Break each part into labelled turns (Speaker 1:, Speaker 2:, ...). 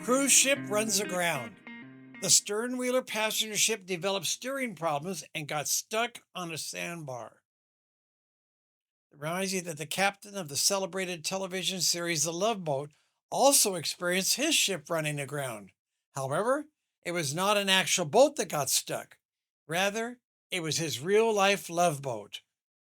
Speaker 1: Cruise ship runs aground. The stern wheeler passenger ship developed steering problems and got stuck on a sandbar. It reminds you that the captain of the celebrated television series The Love Boat also experienced his ship running aground. However, it was not an actual boat that got stuck. Rather, it was his real life love boat,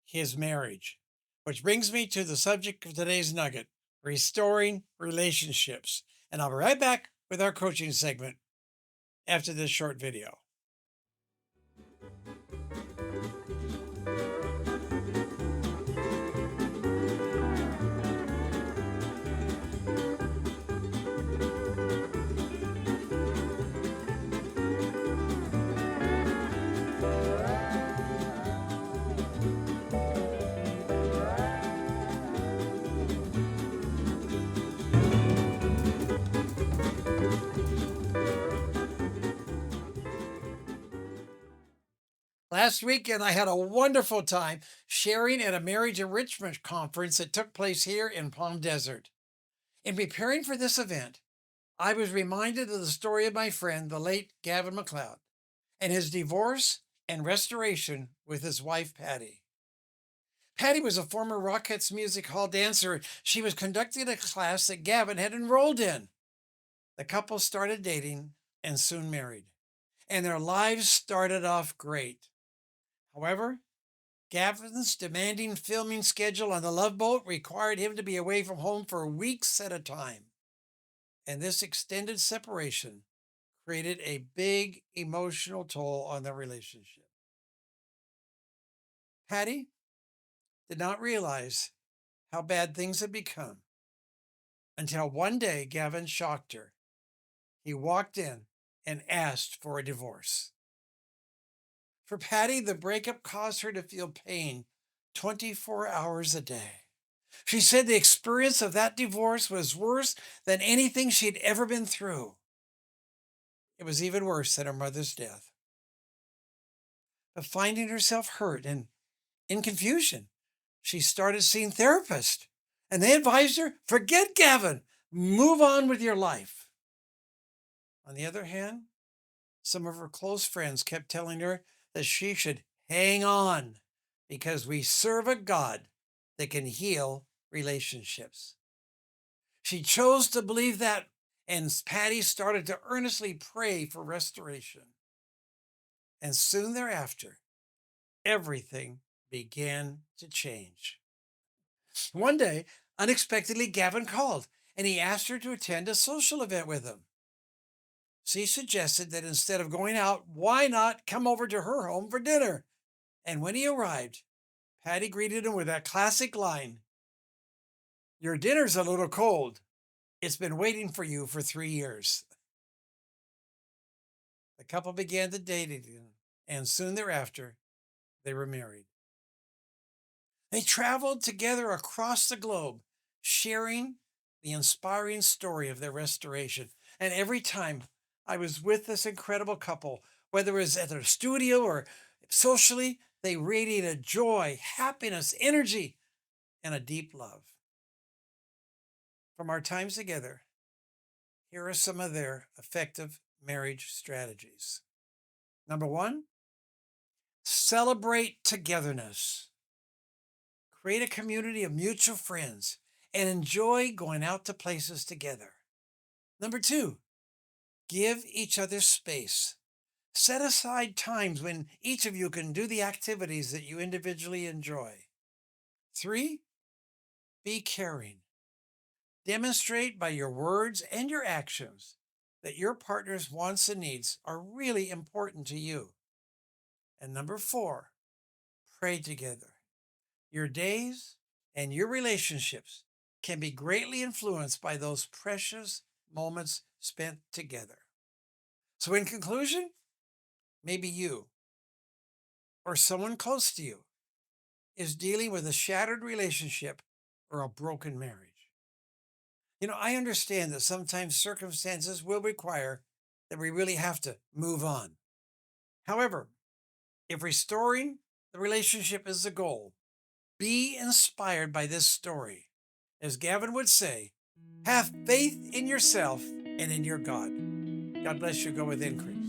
Speaker 1: his marriage. Which brings me to the subject of today's nugget: restoring relationships. And I'll be right back with our coaching segment after this short video. Last weekend, I had a wonderful time sharing at a marriage enrichment conference that took place here in Palm Desert. In preparing for this event, I was reminded of the story of my friend, the late Gavin MacLeod, and his divorce and restoration with his wife, Patty. Patty was a former Rockettes Music Hall dancer. She was conducting a class that Gavin had enrolled in. The couple started dating and soon married, and their lives started off great. However, Gavin's demanding filming schedule on the Love Boat required him to be away from home for weeks at a time. And this extended separation created a big emotional toll on their relationship. Patty did not realize how bad things had become until one day Gavin shocked her. He walked in and asked for a divorce. For Patty, the breakup caused her to feel pain 24 hours a day. She said the experience of that divorce was worse than anything she'd ever been through. It was even worse than her mother's death. But finding herself hurt and in confusion, she started seeing therapists, and they advised her, forget Gavin, move on with your life. On the other hand, some of her close friends kept telling her that she should hang on because we serve a God that can heal relationships. She chose to believe that, and Patty started to earnestly pray for restoration. And soon thereafter, everything began to change. One day, unexpectedly, Gavin called and he asked her to attend a social event with him. She suggested that instead of going out, why not come over to her home for dinner? And when he arrived, Patty greeted him with that classic line, your dinner's a little cold. It's been waiting for you for 3 years. The couple began to date again, and soon thereafter, they were married. They traveled together across the globe, sharing the inspiring story of their restoration. And every time I was with this incredible couple, whether it was at their studio or socially, they radiated joy, happiness, energy, and a deep love. From our times together, here are some of their effective marriage strategies. Number one, celebrate togetherness. Create a community of mutual friends and enjoy going out to places together. Number two, give each other space. Set aside times when each of you can do the activities that you individually enjoy. Three, be caring. Demonstrate by your words and your actions that your partner's wants and needs are really important to you. And number four, pray together. Your days and your relationships can be greatly influenced by those precious moments spent together. So, in conclusion, maybe you or someone close to you is dealing with a shattered relationship or a broken marriage. I understand that sometimes circumstances will require that we really have to move on. However, if restoring the relationship is the goal, be inspired by this story. As Gavin would say, have faith in yourself and in your God. God bless you. Go with increase.